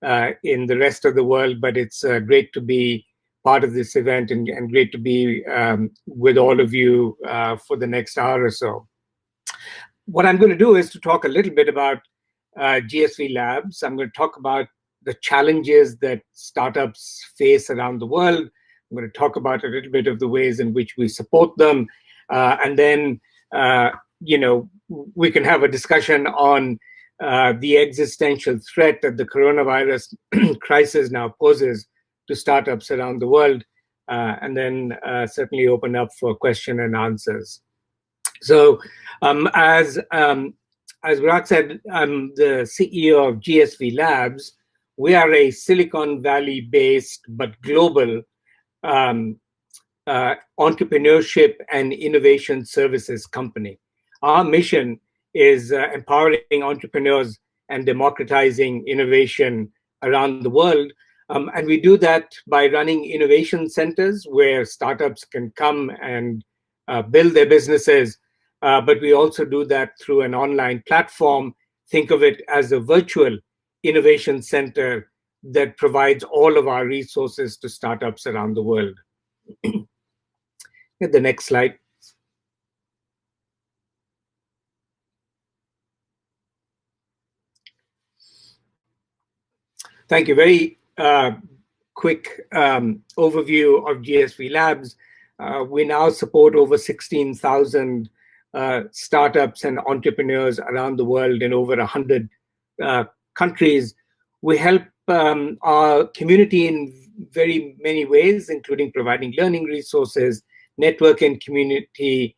in the rest of the world, but it's great to be part of this event and great to be with all of you for the next hour or so. What I'm going to do is to talk a little bit about GSVlabs. I'm going to talk about the challenges that startups face around the world. I'm going to talk about a little bit of the ways in which we support them. And then, we can have a discussion on the existential threat that the coronavirus crisis now poses to startups around the world, and then certainly open up for question and answers. So, as Virat said, I'm the CEO of GSVlabs. We are a Silicon Valley-based but global entrepreneurship and innovation services company. Our mission is empowering entrepreneurs and democratizing innovation around the world. And we do that by running innovation centers where startups can come and build their businesses. But we also do that through an online platform. Think of it as a virtual innovation center that provides all of our resources to startups around the world. Get the next slide. Thank you. Very quick overview of GSVlabs. We now support over 16,000 startups and entrepreneurs around the world in over 100 countries. We help our community in very many ways, including providing learning resources, networking community.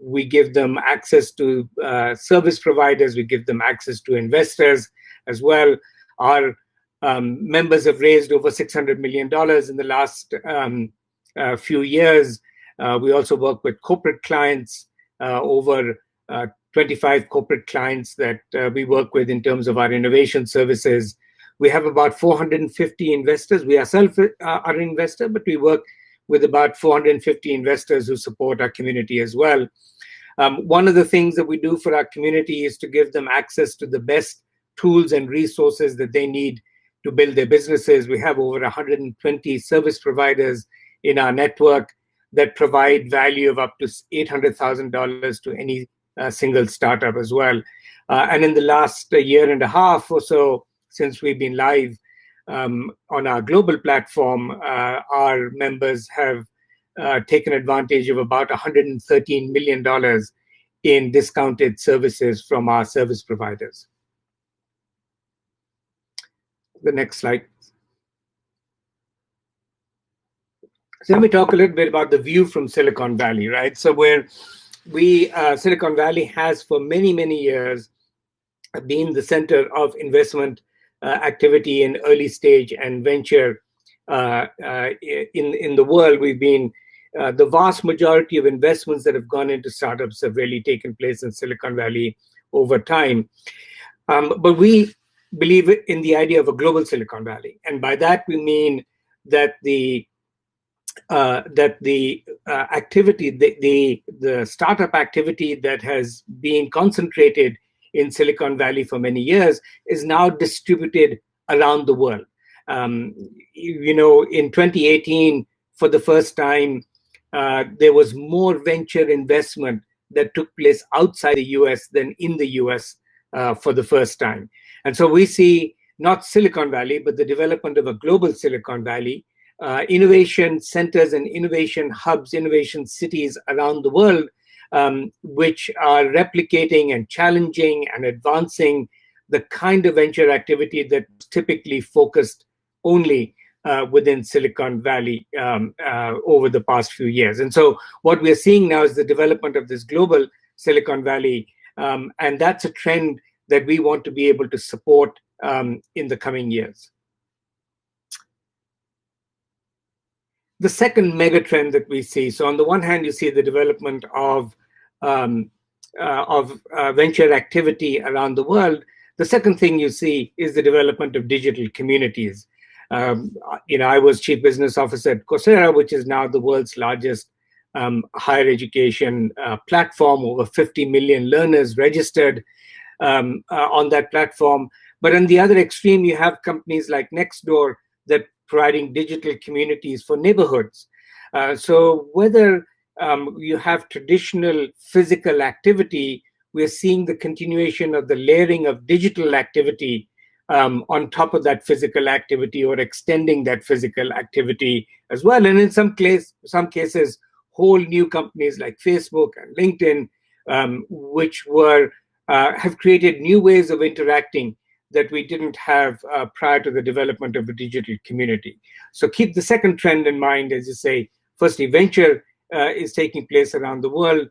We give them access to service providers. We give them access to investors as well. Our members have raised over $600 million in the last few years. We also work with corporate clients, over 25 corporate clients that we work with in terms of our innovation services. We have about 450 investors. We ourselves are an investor, but we work with about 450 investors who support our community as well. One of the things that we do for our community is to give them access to the best tools and resources that they need to build their businesses. We have over 120 service providers in our network that provide value of up to $800,000 to any single startup as well. And in the last year and a half or so, since we've been live on our global platform, our members have taken advantage of about $113 million in discounted services from our service providers. The next slide. So let me talk a little bit about the view from Silicon Valley, right? So Silicon Valley has for many, many years been the center of investment activity in early stage and venture in the world. We've been, the vast majority of investments that have gone into startups have really taken place in Silicon Valley over time. But we believe in the idea of a global Silicon Valley. And by that, we mean that the activity, the startup activity that has been concentrated in Silicon Valley for many years is now distributed around the world. In 2018, for the first time, there was more venture investment that took place outside the US than in the US for the first time. And so we see not Silicon Valley, but the development of a global Silicon Valley, innovation centers and innovation hubs, innovation cities around the world, which are replicating and challenging and advancing the kind of venture activity that's typically focused only within Silicon Valley over the past few years. And so what we're seeing now is the development of this global Silicon Valley, and that's a trend that we want to be able to support in the coming years. The second megatrend that we see, so on the one hand, you see the development of venture activity around the world. The second thing you see is the development of digital communities. I was chief business officer at Coursera, which is now the world's largest higher education platform, over 50 million learners registered on that platform. But on the other extreme, you have companies like Nextdoor that providing digital communities for neighborhoods. So whether you have traditional physical activity, we're seeing the continuation of the layering of digital activity on top of that physical activity, or extending that physical activity as well. And in some cases, whole new companies like Facebook and LinkedIn, which have created new ways of interacting that we didn't have prior to the development of a digital community. So keep the second trend in mind, as you say. Firstly, venture is taking place around the world.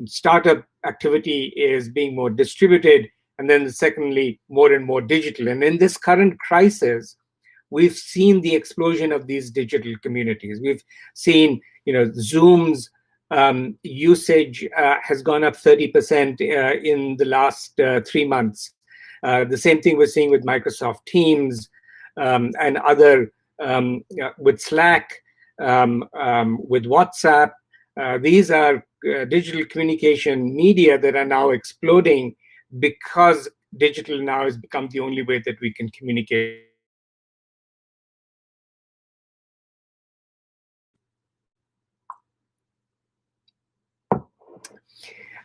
Startup activity is being more distributed. And then secondly, more and more digital. And in this current crisis, we've seen the explosion of these digital communities. We've seen, Zoom's usage has gone up 30% in the last 3 months. The same thing we're seeing with Microsoft Teams and other, with Slack, with WhatsApp. These are digital communication media that are now exploding because digital now has become the only way that we can communicate.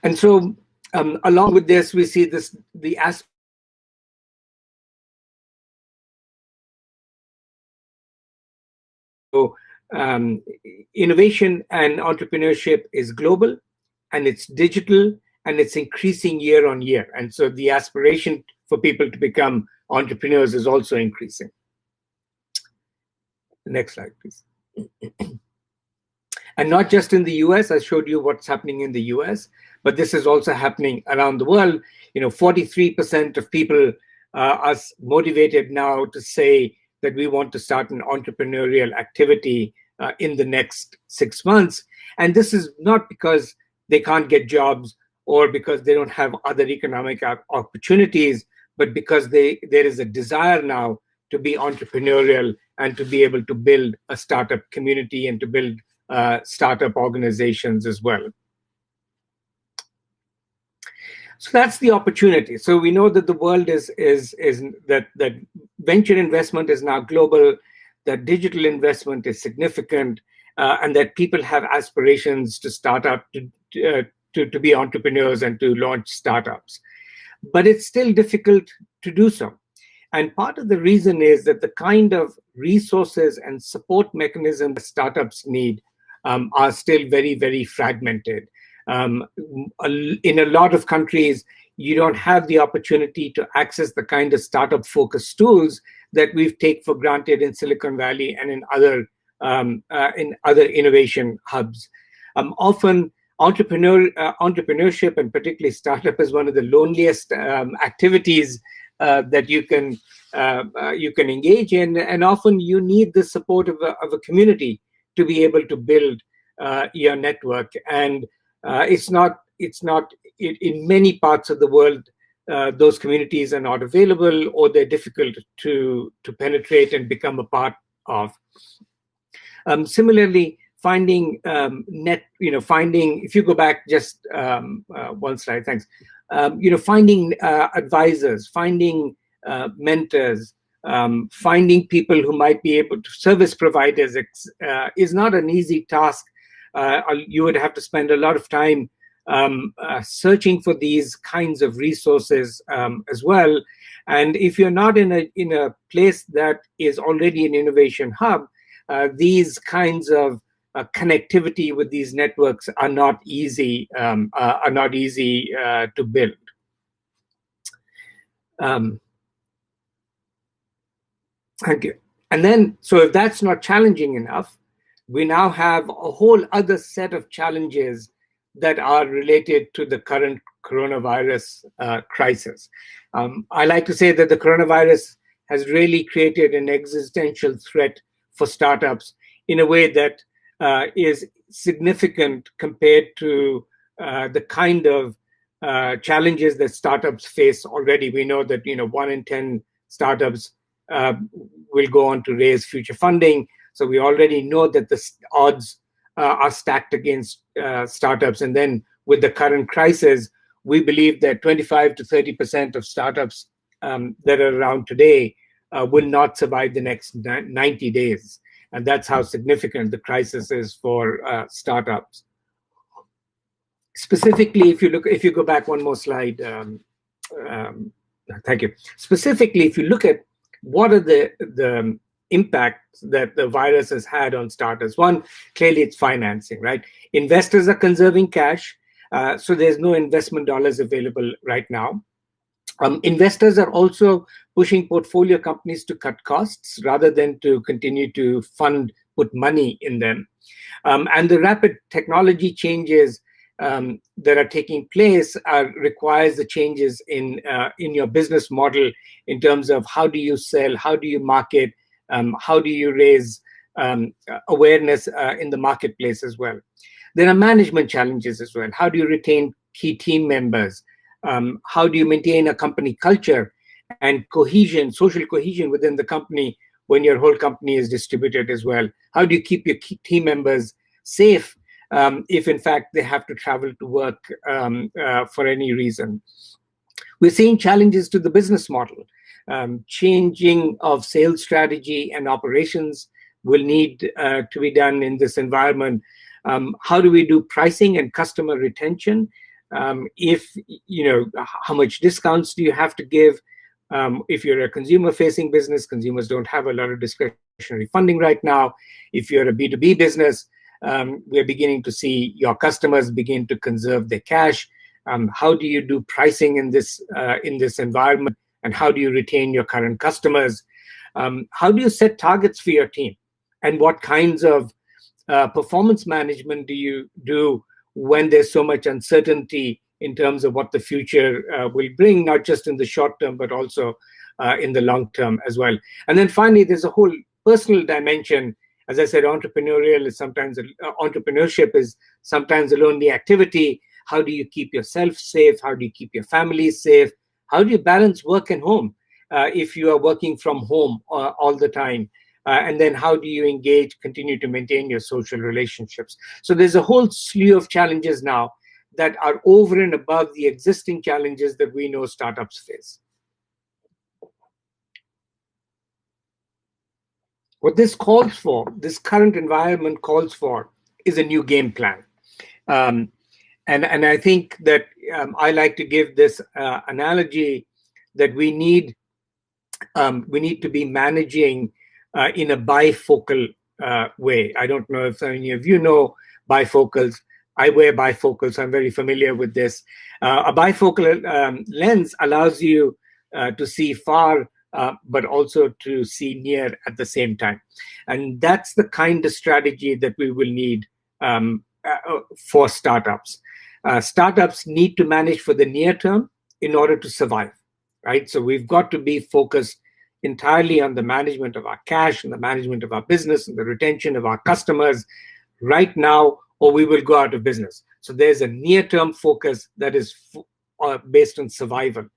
And so along with this, we see the aspect innovation and entrepreneurship is global, and it's digital, and it's increasing year on year. And so the aspiration for people to become entrepreneurs is also increasing. Next slide, please. And not just in the US, I showed you what's happening in the US, but this is also happening around the world. 43% of people are motivated now to say that we want to start an entrepreneurial activity in the next 6 months. And this is not because they can't get jobs or because they don't have other economic opportunities, but because there is a desire now to be entrepreneurial and to be able to build a startup community and to build startup organizations as well. So that's the opportunity. So we know that the world is that venture investment is now global, that digital investment is significant, and that people have aspirations to start up, to be entrepreneurs and to launch startups. But it's still difficult to do so. And part of the reason is that the kind of resources and support mechanisms that startups need are still very, very fragmented. In a lot of countries, you don't have the opportunity to access the kind of startup-focused tools that we take for granted in Silicon Valley and in other innovation hubs. Often, entrepreneurship and particularly startup is one of the loneliest activities that you can engage in, and often you need the support of a community to be able to build your network. And it's not in many parts of the world, those communities are not available, or they're difficult to penetrate and become a part of. Similarly, finding if you go back just one slide, thanks. Finding advisors, finding mentors, finding people who might be able to, service providers, is not an easy task. You would have to spend a lot of time searching for these kinds of resources as well. And if you're not in a place that is already an innovation hub, these kinds of connectivity with these networks are not easy to build. Thank you. And then, so if that's not challenging enough, we now have a whole other set of challenges that are related to the current coronavirus crisis. I like to say that the coronavirus has really created an existential threat for startups in a way that is significant compared to the kind of challenges that startups face already. We know that 1 in 10 startups will go on to raise future funding. So we already know that the odds are stacked against startups. And then with the current crisis, we believe that 25 to 30% of startups that are around today will not survive the next 90 days. And that's how significant the crisis is for startups. Specifically, if you go back one more slide, thank you. Specifically, if you look at what are the impacts that the virus has had on startups, one, clearly it's financing, right? Investors are conserving cash, so there's no investment dollars available right now. Investors are also pushing portfolio companies to cut costs rather than to continue to put money in them. And the rapid technology changes that are taking place requires the changes in your business model in terms of how do you sell, how do you market, how do you raise awareness in the marketplace as well. There are management challenges as well. How do you retain key team members? How do you maintain a company culture and cohesion, social cohesion within the company when your whole company is distributed as well? How do you keep your key team members safe if in fact they have to travel to work for any reason? We're seeing challenges to the business model. Changing of sales strategy and operations will need to be done in this environment. How do we do pricing and customer retention? If, how much discounts do you have to give? If you're a consumer-facing business, consumers don't have a lot of discretionary funding right now. If you're a B2B business, we're beginning to see your customers begin to conserve their cash. How do you do pricing in this environment? And how do you retain your current customers? How do you set targets for your team? And what kinds of performance management do you do when there's so much uncertainty in terms of what the future will bring, not just in the short term, but also in the long term as well? And then finally, there's a whole personal dimension. As I said, entrepreneurship is sometimes a lonely activity. How do you keep yourself safe? How do you keep your family safe? How do you balance work and home if you are working from home all the time? And then how do you continue to maintain your social relationships? So there's a whole slew of challenges now that are over and above the existing challenges that we know startups face. What this calls for, this current environment calls for, is a new game plan. And I think that I like to give this analogy that we need to be managing in a bifocal way. I don't know if any of you know bifocals. I wear bifocals, so I'm very familiar with this. A bifocal lens allows you to see far, but also to see near at the same time. And that's the kind of strategy that we will need for startups. Startups need to manage for the near term in order to survive, right? So we've got to be focused entirely on the management of our cash and the management of our business and the retention of our customers right now, or we will go out of business. So there's a near-term focus that is based on survival.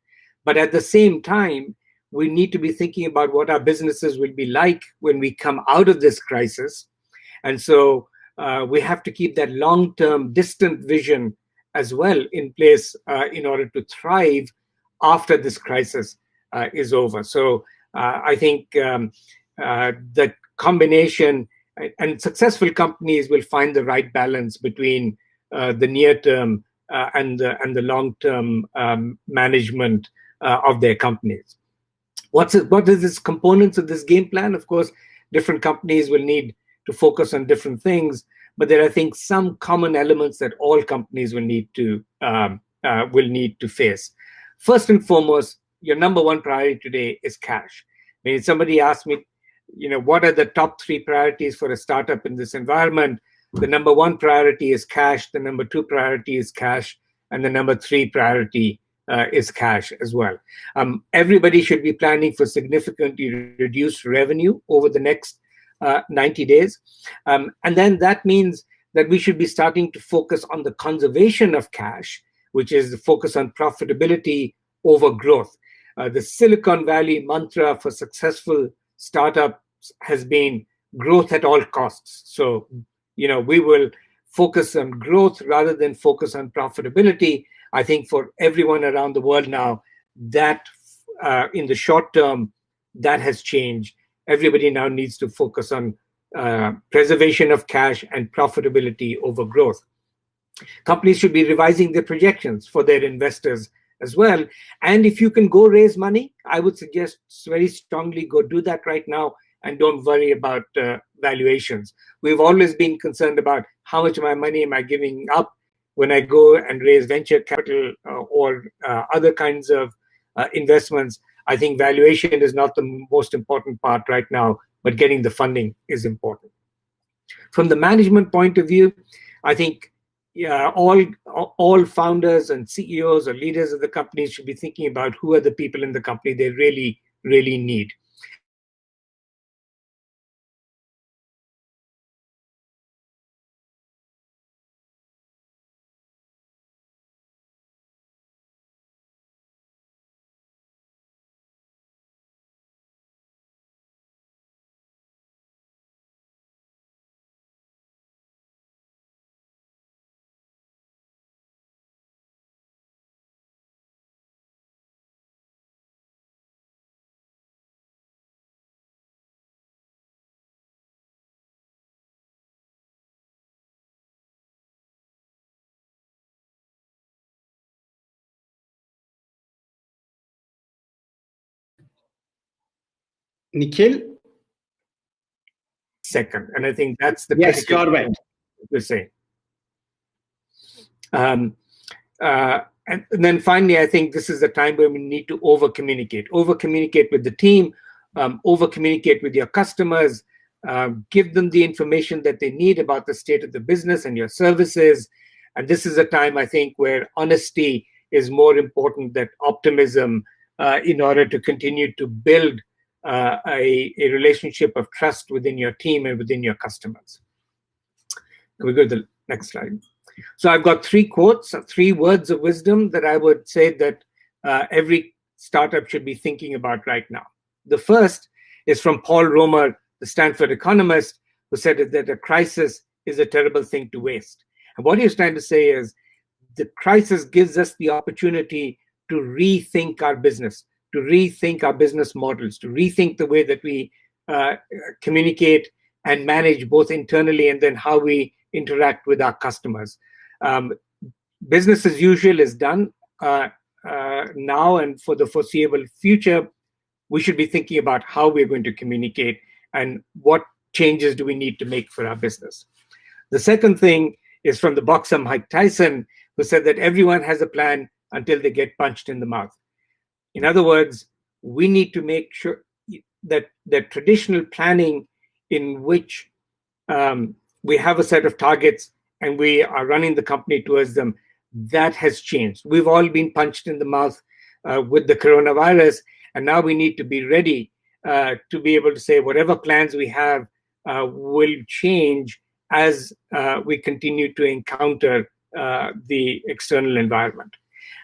But at the same time, we need to be thinking about what our businesses will be like when we come out of this crisis. And so we have to keep that long-term, distant vision as well in place in order to thrive after this crisis is over. So I think the combination, and successful companies will find the right balance between the near term and the long term management of their companies. What is this components of this game plan? Of course, different companies will need to focus on different things, but there are, I think, some common elements that all companies will need to face. First and foremost, your number one priority today is cash. I mean, somebody asked me, what are the top 3 priorities for a startup in this environment? The number 1 priority is cash, the number 2 priority is cash, and the number 3 priority is cash as well. Everybody should be planning for significantly reduced revenue over the next 90 days. And then that means that we should be starting to focus on the conservation of cash, which is the focus on profitability over growth. The Silicon Valley mantra for successful startups has been growth at all costs. So, we will focus on growth rather than focus on profitability. I think for everyone around the world now, that in the short term, that has changed. Everybody now needs to focus on preservation of cash and profitability over growth. Companies should be revising their projections for their investors as well. And if you can go raise money, I would suggest very strongly go do that right now and don't worry about valuations. We've always been concerned about how much of my money am I giving up when I go and raise venture capital or other kinds of investments. I think valuation is not the most important part right now, but getting the funding is important. From the management point of view, I think all founders and CEOs or leaders of the company should be thinking about who are the people in the company they really, really need. Nikhil? Second, and I think that's the yes, you're right. To say. And then finally, I think this is the time where we need to over-communicate with the team, over-communicate with your customers, give them the information that they need about the state of the business and your services. And this is a time, I think, where honesty is more important than optimism in order to continue to build a relationship of trust within your team and within your customers. Can we go to the next slide? So I've got 3 quotes, 3 words of wisdom that I would say that every startup should be thinking about right now. The first is from Paul Romer, the Stanford economist, who said that a crisis is a terrible thing to waste. And what he's trying to say is the crisis gives us the opportunity to rethink our business, to rethink our business models, to rethink the way that we communicate and manage both internally and then how we interact with our customers. Business as usual is done now and for the foreseeable future. We should be thinking about how we're going to communicate and what changes do we need to make for our business. The second thing is from the boxer Mike Tyson, who said that everyone has a plan until they get punched in the mouth. In other words, we need to make sure that the traditional planning in which we have a set of targets and we are running the company towards them, that has changed. We've all been punched in the mouth with the coronavirus, and now we need to be ready to be able to say whatever plans we have will change as we continue to encounter the external environment.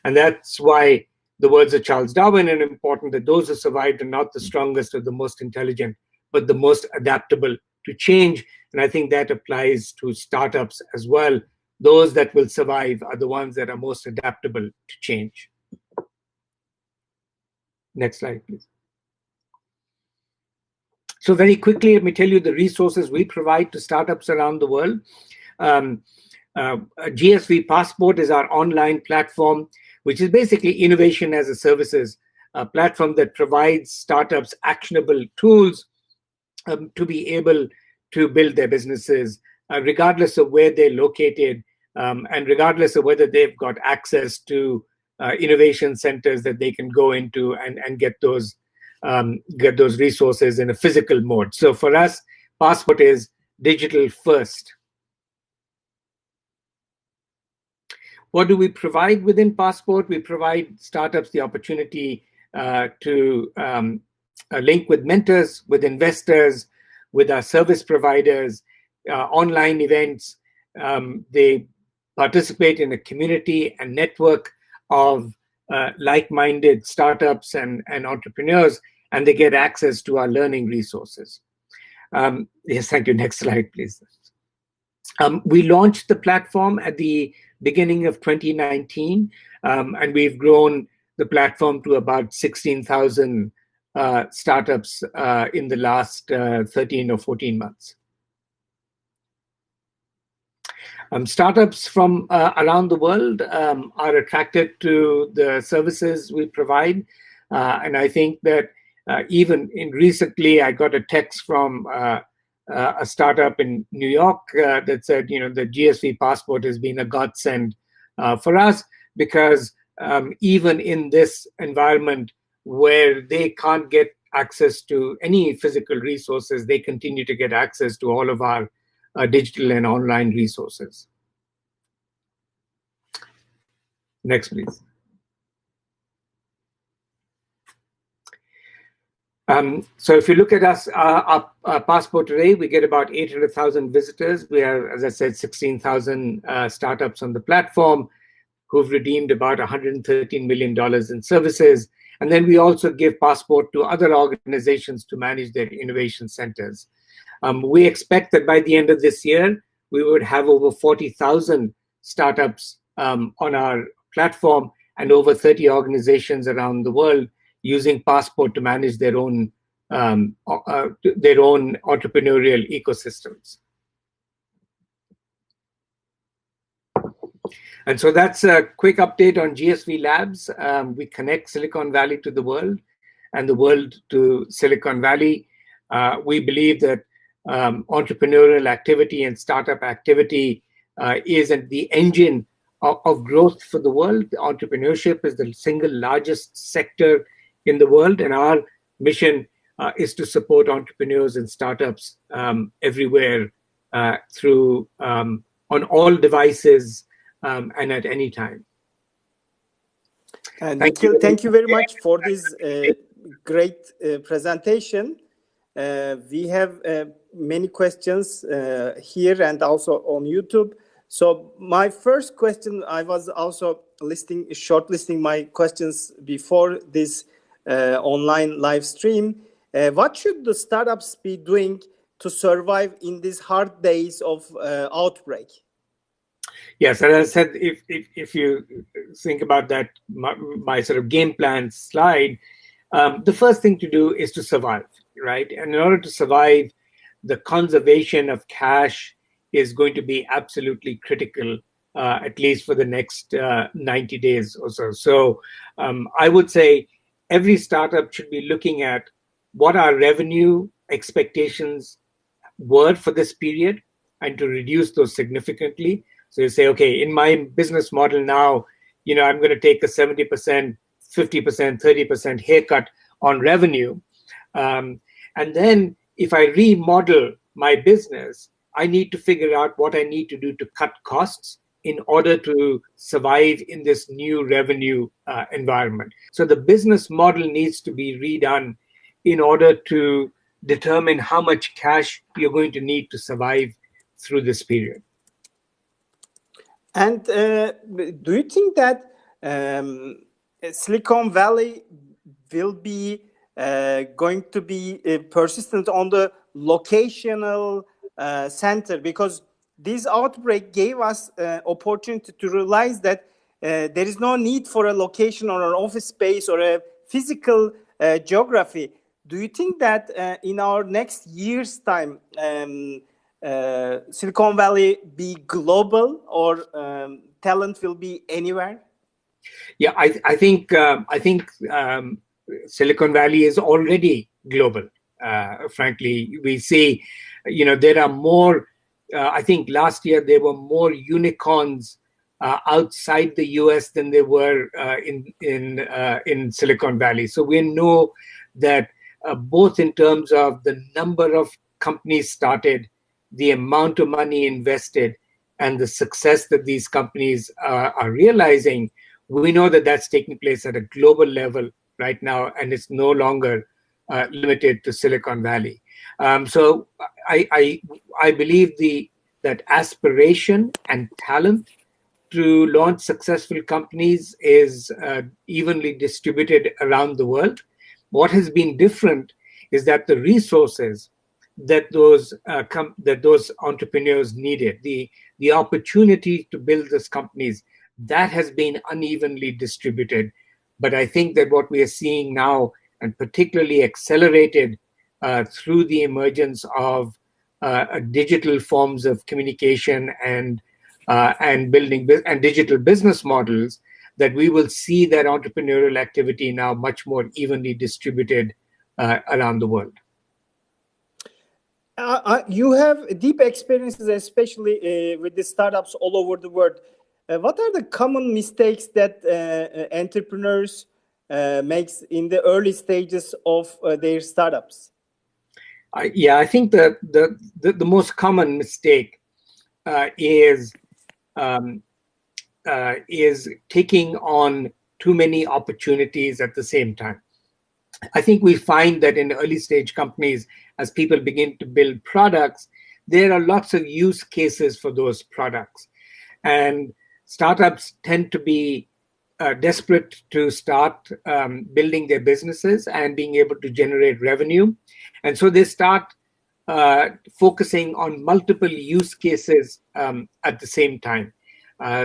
And that's why the words of Charles Darwin are important, that those who survived are not the strongest or the most intelligent, but the most adaptable to change. And I think that applies to startups as well. Those that will survive are the ones that are most adaptable to change. Next slide, please. So very quickly, let me tell you the resources we provide to startups around the world. GSV Passport is our online platform, which is basically innovation as a services platform that provides startups actionable tools to be able to build their businesses, regardless of where they're located, and regardless of whether they've got access to innovation centers that they can go into and get those resources in a physical mode. So for us, Passport is digital first. What do we provide within Passport? We provide startups the opportunity to link with mentors, with investors, with our service providers, online events. They participate in a community and network of like-minded startups and entrepreneurs, and they get access to our learning resources. Yes, thank you. Next slide, please. We launched the platform at the beginning of 2019, and we've grown the platform to about 16,000 startups in the last 13 or 14 months. Startups from around the world are attracted to the services we provide. And I think that even recently, I got a text from a startup in New York that said, the GSV passport has been a godsend for us, because even in this environment where they can't get access to any physical resources, they continue to get access to all of our digital and online resources. Next, please. So if you look at us, our passport today, we get about 800,000 visitors. We have, as I said, 16,000 startups on the platform who've redeemed about $113 million in services. And then we also give passport to other organizations to manage their innovation centers. We expect that by the end of this year, we would have over 40,000 startups on our platform and over 30 organizations around the world using passport to manage their own entrepreneurial ecosystems. And so that's a quick update on GSV Labs. We connect Silicon Valley to the world and the world to Silicon Valley. We believe that entrepreneurial activity and startup activity is the engine of growth for the world. Entrepreneurship is the single largest sector in the world, and our mission is to support entrepreneurs and startups everywhere through on all devices and at any time. Nikhil, thank you very much for this great presentation. We have many questions here and also on YouTube. So my first question, I was also shortlisting my questions before this online live stream. What should the startups be doing to survive in these hard days of outbreak? Yes, as I said, if you think about that, my sort of game plan slide, the first thing to do is to survive, right? And in order to survive, the conservation of cash is going to be absolutely critical, at least for the next 90 days or so. So I would say every startup should be looking at what our revenue expectations were for this period and to reduce those significantly. So you say, okay, in my business model now, I'm going to take a 70%, 50%, 30% haircut on revenue. And then if I remodel my business, I need to figure out what I need to do to cut costs in order to survive in this new revenue environment. So the business model needs to be redone in order to determine how much cash you're going to need to survive through this period. And do you think that Silicon Valley will be going to be persistent on the locational center? Because this outbreak gave us opportunity to realize that there is no need for a location or an office space or a physical geography. Do you think that in our next year's time, Silicon Valley be global or talent will be anywhere? Yeah, I think Silicon Valley is already global. Frankly, we see, there are more. I think last year there were more unicorns outside the US than there were in Silicon Valley. So we know that both in terms of the number of companies started, the amount of money invested, and the success that these companies are realizing, we know that that's taking place at a global level right now, and it's no longer limited to Silicon Valley. So I believe that aspiration and talent to launch successful companies is evenly distributed around the world. What has been different is that the resources that those entrepreneurs needed, the opportunity to build these companies, that has been unevenly distributed But I think that what we are seeing now, and particularly accelerated through the emergence of digital forms of communication and building and digital business models, that we will see that entrepreneurial activity now much more evenly distributed around the world. You have deep experiences, especially with the startups all over the world. What are the common mistakes that entrepreneurs make in the early stages of their startups? I think the most common mistake is taking on too many opportunities at the same time. I think we find that in early stage companies, as people begin to build products, there are lots of use cases for those products. And startups tend to be desperate to start building their businesses and being able to generate revenue. And so they start focusing on multiple use cases at the same time.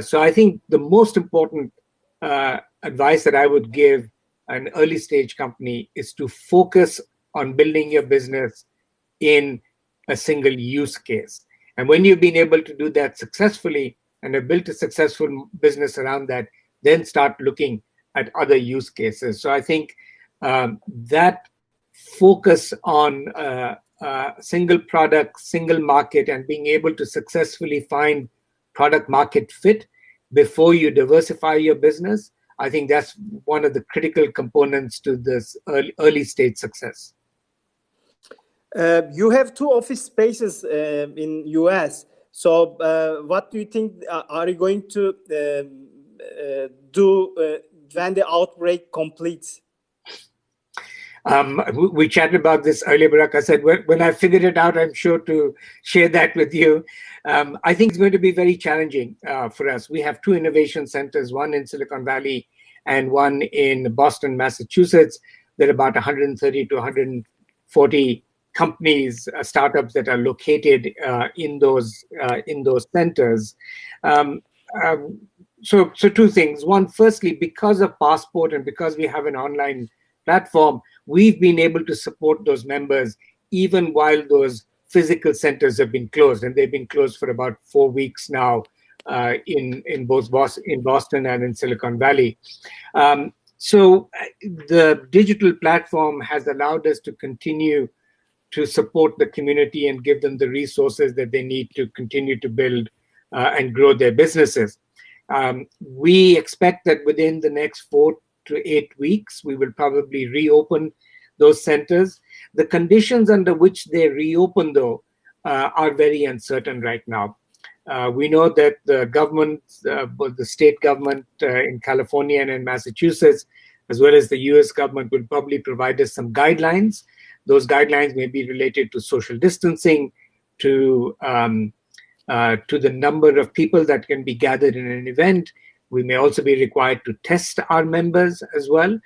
So I think the most important advice that I would give an early stage company is to focus on building your business in a single use case. And when you've been able to do that successfully and have built a successful business around that, then start looking at other use cases. So I think that focus on single product, single market, and being able to successfully find product market fit before you diversify your business, I think that's one of the critical components to this early stage success. You have 2 office spaces in US. So what do you think are you going to do when the outbreak completes? We chatted about this earlier, Barak. I said, when I figured it out, I'm sure to share that with you. I think it's going to be very challenging for us. We have 2 innovation centers, one in Silicon Valley and one in Boston, Massachusetts. There are about 130 to 140 companies, startups that are located in those centers. So 2 things. One, firstly, because of Passport and because we have an online platform, we've been able to support those members even while those physical centers have been closed, and they've been closed for about 4 weeks now in both Boston and in Silicon Valley. So the digital platform has allowed us to continue to support the community and give them the resources that they need to continue to build and grow their businesses. We expect that within the next 4 to 8 weeks, we will probably reopen those centers. The conditions under which they reopen, though, are very uncertain right now. We know that the government, both the state government in California and in Massachusetts, as well as the US government, will probably provide us some guidelines. Those guidelines may be related to social distancing, to the number of people that can be gathered in an event. We may also be required to test our members as well.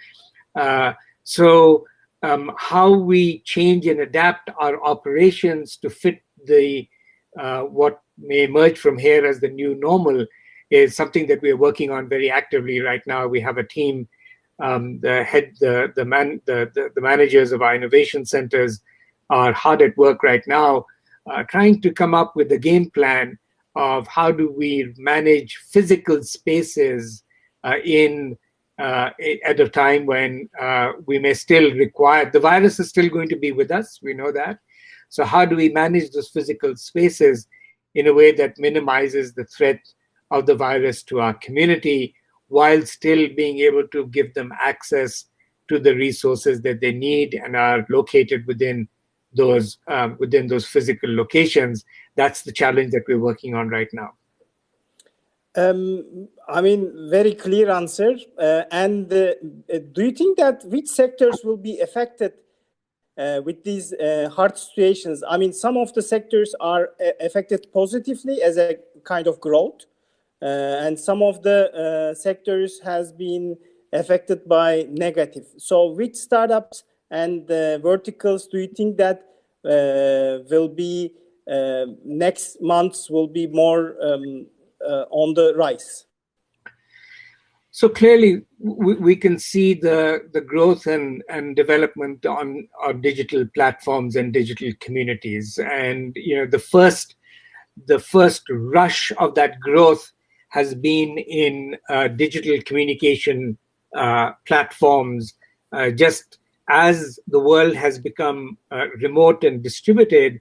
So how we change and adapt our operations to fit the what may emerge from here as the new normal is something that we are working on very actively right now. We have a team, the managers of our innovation centers are hard at work right now, trying to come up with a game plan of how do we manage physical spaces at a time when we may still require, the virus is still going to be with us, we know that. So how do we manage those physical spaces in a way that minimizes the threat of the virus to our community while still being able to give them access to the resources that they need and are located within those physical locations? That's the challenge that we're working on right now. I mean, very clear answer. And do you think that which sectors will be affected with these hard situations? I mean, some of the sectors are affected positively as a kind of growth, and some of the sectors has been affected by negative. So which startups and verticals do you think that will be next months will be more on the rise? So clearly, we can see the growth and development on our digital platforms and digital communities. And the first rush of that growth has been in digital communication platforms. Just as the world has become remote and distributed,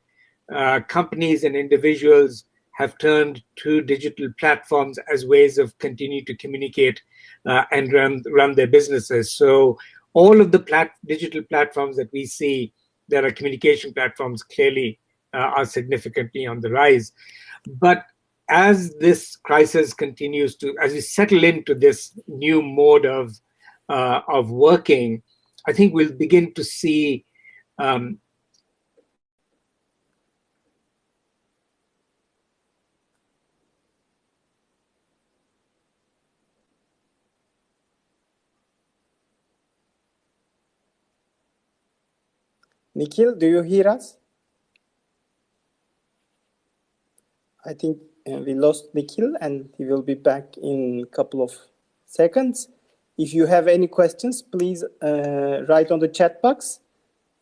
companies and individuals have turned to digital platforms as ways of continue to communicate and run their businesses. So all of the digital platforms that we see that are communication platforms clearly are significantly on the rise. But as this crisis continues as we settle into this new mode of working, I think we'll begin to see Nikhil, do you hear us? I think we lost Nikhil, and he will be back in a couple of seconds. If you have any questions, please write on the chat box.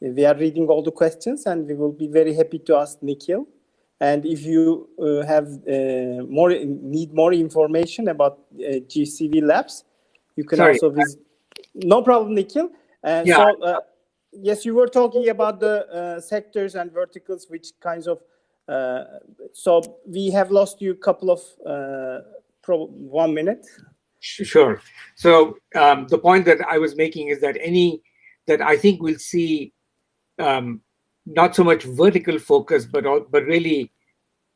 We are reading all the questions, and we will be very happy to ask Nikhil. And if you need more information about GSVlabs, you can also visit. No problem, Nikhil. Yes, you were talking about the sectors and verticals, which kinds of. So we have lost you a couple of 1 minute. Sure. So the point that I was making is that I think we'll see not so much vertical focus, but really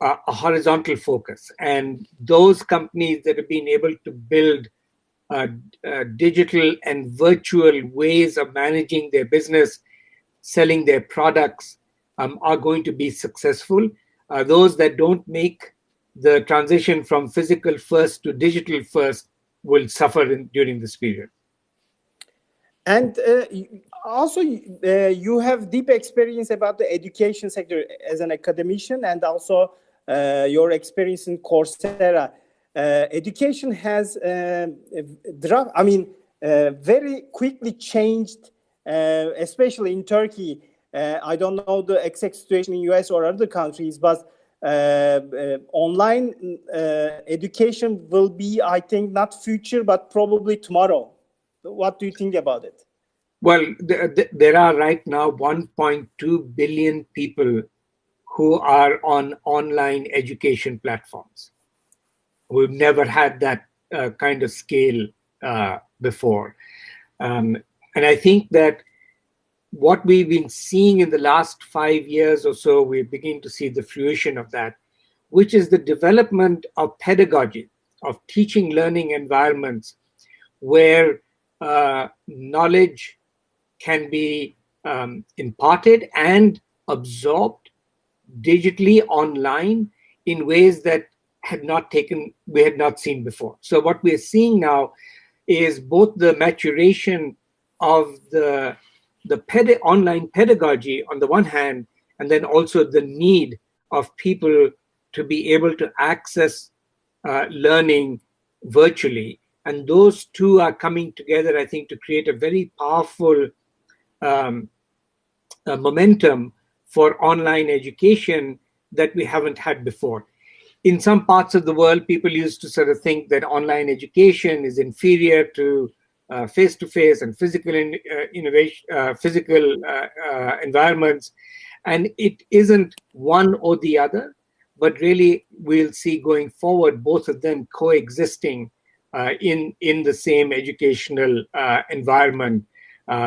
a horizontal focus. And those companies that have been able to build digital and virtual ways of managing their business, selling their products, are going to be successful. Those that don't make the transition from physical first to digital first will suffer during this period. And also, you have deep experience about the education sector as an academician, and also your experience in Coursera. Education has, very quickly changed, especially in Turkey. I don't know the exact situation in US or other countries, but online education will be, I think, not future, but probably tomorrow. What do you think about it? Well, there are right now 1.2 billion people who are on online education platforms. We've never had that kind of scale before. And I think that what we've been seeing in the last 5 years or so, we're beginning to see the fruition of that, which is the development of pedagogy, of teaching learning environments where knowledge can be imparted and absorbed digitally online in ways that we had not seen before. So what we're seeing now is both the maturation of the online pedagogy on the one hand, and then also the need of people to be able to access learning virtually. And those two are coming together, I think, to create a very powerful momentum for online education that we haven't had before. In some parts of the world, people used to sort of think that online education is inferior to face-to-face and physical environments, and it isn't one or the other, but really we'll see going forward both of them coexisting in the same educational environment.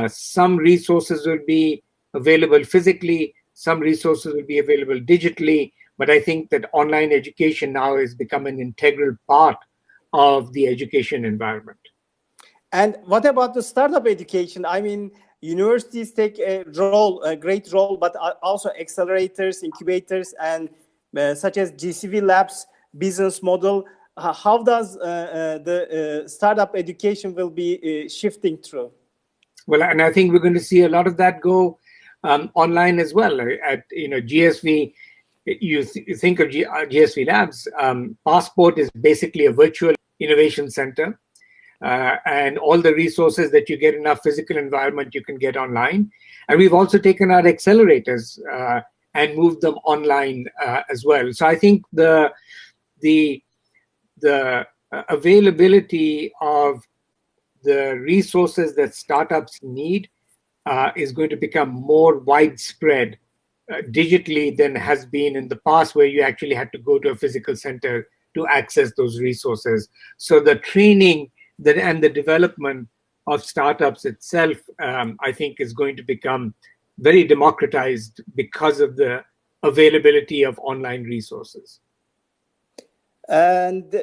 Some resources will be available physically, some resources will be available digitally, but I think that online education now has become an integral part of the education environment. And what about the startup education? I mean, universities take a great role, but also accelerators, incubators, and such as GSVlabs business model. How does the startup education will be shifting through? Well, and I think we're going to see a lot of that go online as well. At GSV, you think of GSVlabs. Passport is basically a virtual innovation center. and all the resources that you get in our physical environment, you can get online. And we've also taken our accelerators and moved them online as well. So I think the availability of the resources that startups need is going to become more widespread digitally than has been in the past, where you actually had to go to a physical center to access those resources. So the training and the development of startups itself, I think, is going to become very democratized because of the availability of online resources. And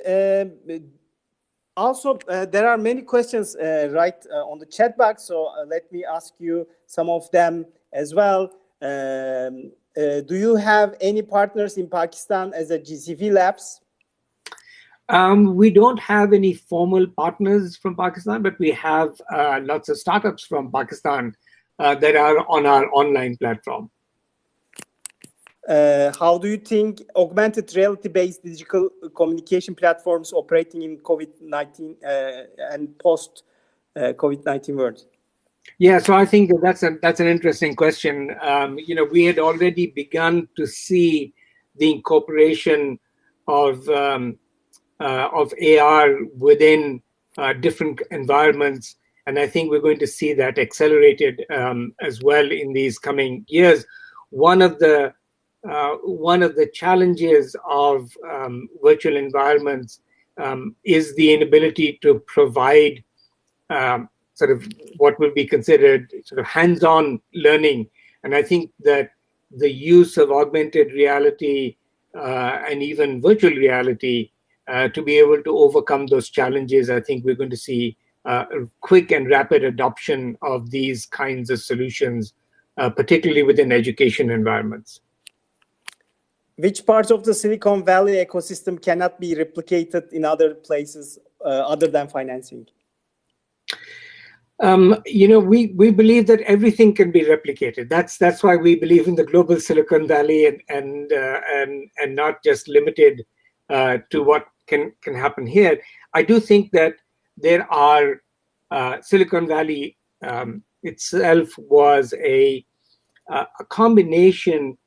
also, there are many questions on the chat box, so let me ask you some of them as well. Do you have any partners in Pakistan as a GSVlabs? We don't have any formal partners from Pakistan, but we have lots of startups from Pakistan that are on our online platform. How do you think augmented reality-based digital communication platforms operating in COVID-19 and post-COVID-19 world? Yeah, so I think that's an interesting question. We had already begun to see the incorporation of AR within different environments, and I think we're going to see that accelerated as well in these coming years. One of the challenges of virtual environments is the inability to provide sort of what will be considered sort of hands-on learning. And I think that the use of augmented reality and even virtual reality to be able to overcome those challenges, I think we're going to see a quick and rapid adoption of these kinds of solutions, particularly within education environments. Which parts of the Silicon Valley ecosystem cannot be replicated in other places other than financing? We believe that everything can be replicated. That's why we believe in the global Silicon Valley and not just limited to what can happen here. I do think that there are Silicon Valley itself was a combination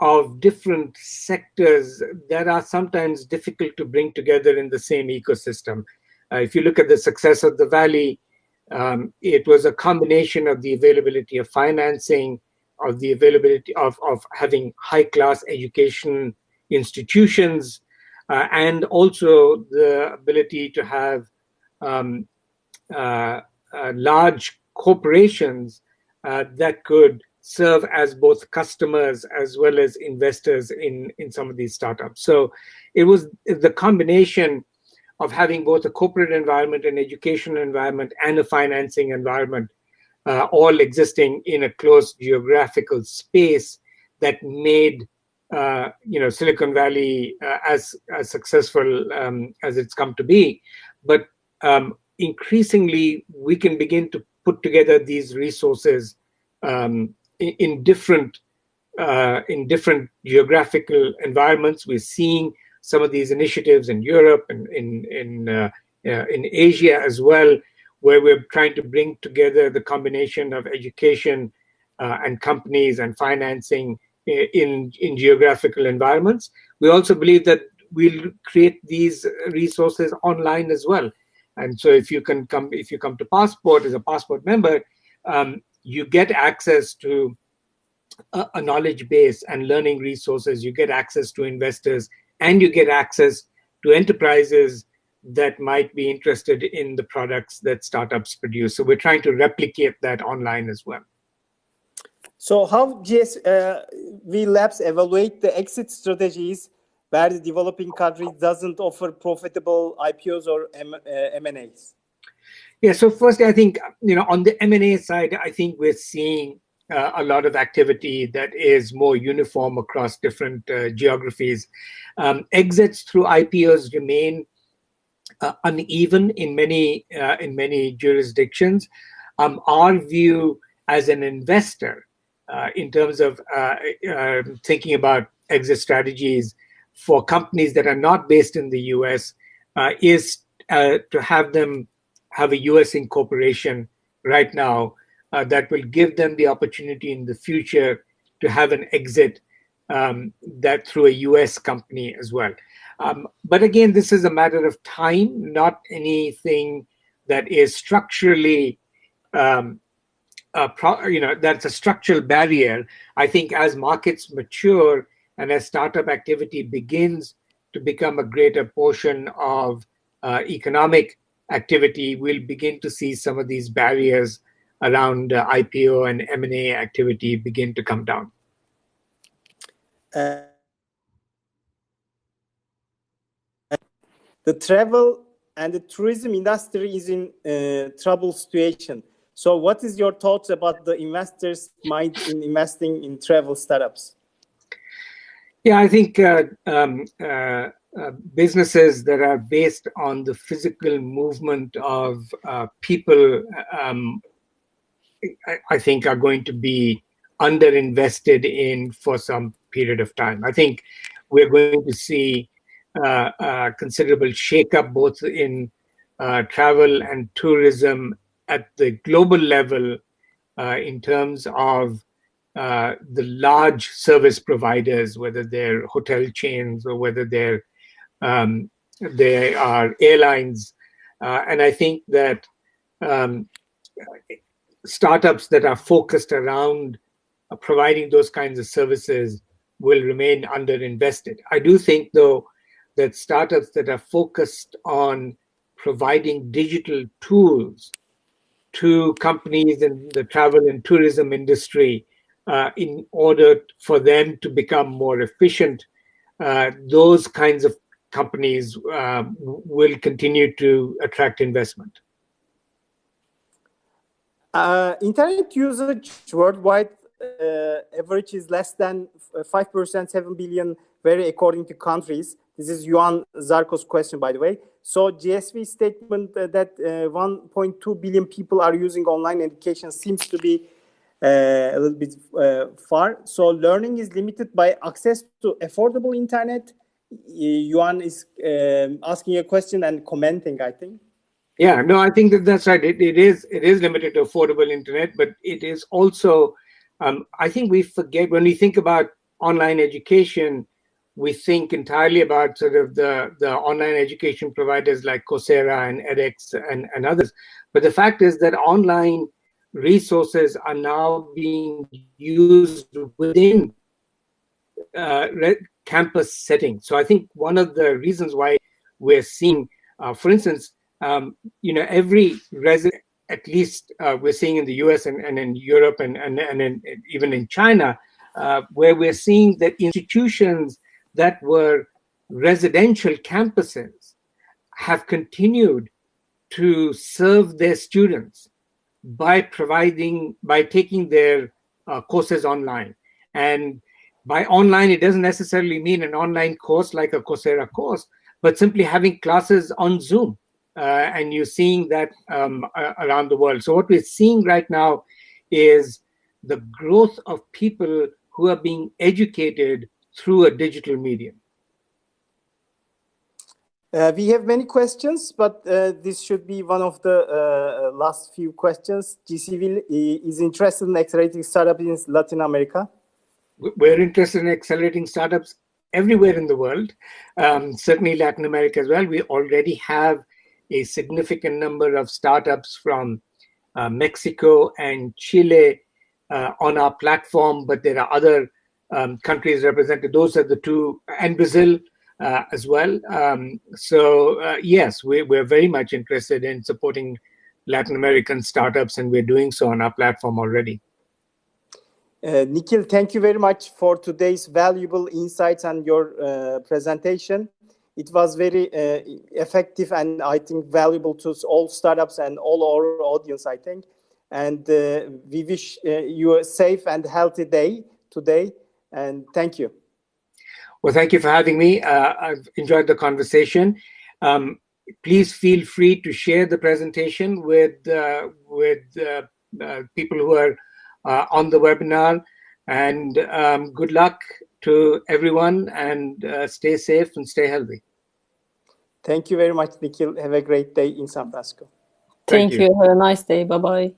of different sectors that are sometimes difficult to bring together in the same ecosystem. If you look at the success of the Valley, it was a combination of the availability of financing, of the availability of having high-class education institutions, and also the ability to have large corporations that could serve as both customers as well as investors in some of these startups. So it was the combination of having both a corporate environment, an education environment, and a financing environment, all existing in a closed geographical space that made Silicon Valley as successful as it's come to be. But increasingly, we can begin to put together these resources in different geographical environments. We're seeing some of these initiatives in Europe and in Asia as well, where we're trying to bring together the combination of education and companies and financing in geographical environments. We also believe that we'll create these resources online as well. And so if you come to Passport as a Passport member, you get access to a knowledge base and learning resources. You get access to investors, and you get access to enterprises that might be interested in the products that startups produce. So we're trying to replicate that online as well. So how GSVlabs evaluate the exit strategies where the developing country doesn't offer profitable IPOs or M&As? Yeah, so firstly, I think, on the M&A side, I think we're seeing a lot of activity that is more uniform across different geographies. Exits through IPOs remain uneven in many jurisdictions. Our view as an investor, in terms of thinking about exit strategies for companies that are not based in the US, is to have them have a US incorporation right now that will give them the opportunity in the future to have an exit that through a US company as well. But again, this is a matter of time, not anything that is structurally, that's a structural barrier. I think as markets mature and as startup activity begins to become a greater portion of economic activity, we'll begin to see some of these barriers around IPO and M&A activity begin to come down. The travel and the tourism industry is in trouble situation. So what is your thoughts about the investors' mind in investing in travel startups? Yeah, I think businesses that are based on the physical movement of people, I think are going to be underinvested in for some period of time. I think we're going to see considerable shakeup both in travel and tourism at the global level in terms of the large service providers, whether they're hotel chains or whether they are airlines. And I think that startups that are focused around providing those kinds of services will remain underinvested. I do think, though, that startups that are focused on providing digital tools to companies in the travel and tourism industry in order for them to become more efficient, those kinds of companies will continue to attract investment. Internet usage worldwide average is less than 5%, 7 billion, vary according to countries. This is Yuan Zarco's question, by the way. So GSV statement that 1.2 billion people are using online education seems to be a little bit far. So learning is limited by access to affordable internet. Yuan is asking a question and commenting, I think. Yeah, no, I think that's right. It is limited to affordable internet, but it is also, I think we forget when we think about online education, we think entirely about sort of the online education providers like Coursera and edX and others. But the fact is that online resources are now being used within campus settings. So I think one of the reasons why we're seeing, for instance, every resident, at least we're seeing in the US and in Europe and even in China, where we're seeing that institutions that were residential campuses have continued to serve their students by taking their courses online. And by online, it doesn't necessarily mean an online course like a Coursera course, but simply having classes on Zoom. And you're seeing that around the world. So what we're seeing right now is the growth of people who are being educated through a digital medium. We have many questions, but this should be one of the last few questions. GSV is interested in accelerating startups in Latin America. We're interested in accelerating startups everywhere in the world, certainly Latin America as well. We already have a significant number of startups from Mexico and Chile on our platform, but there are other countries represented. Those are the two, and Brazil as well. Yes, we're very much interested in supporting Latin American startups, and we're doing so on our platform already. Nikhil, thank you very much for today's valuable insights and your presentation. It was very effective and I think valuable to all startups and all our audience, I think. And we wish you a safe and healthy day today. And thank you. Well, thank you for having me. I've enjoyed the conversation. Please feel free to share the presentation with people who are on the webinar. And good luck to everyone, and stay safe and stay healthy. Thank you very much, Nikhil. Have a great day in San Francisco. Thank you. Have a nice day. Bye-bye.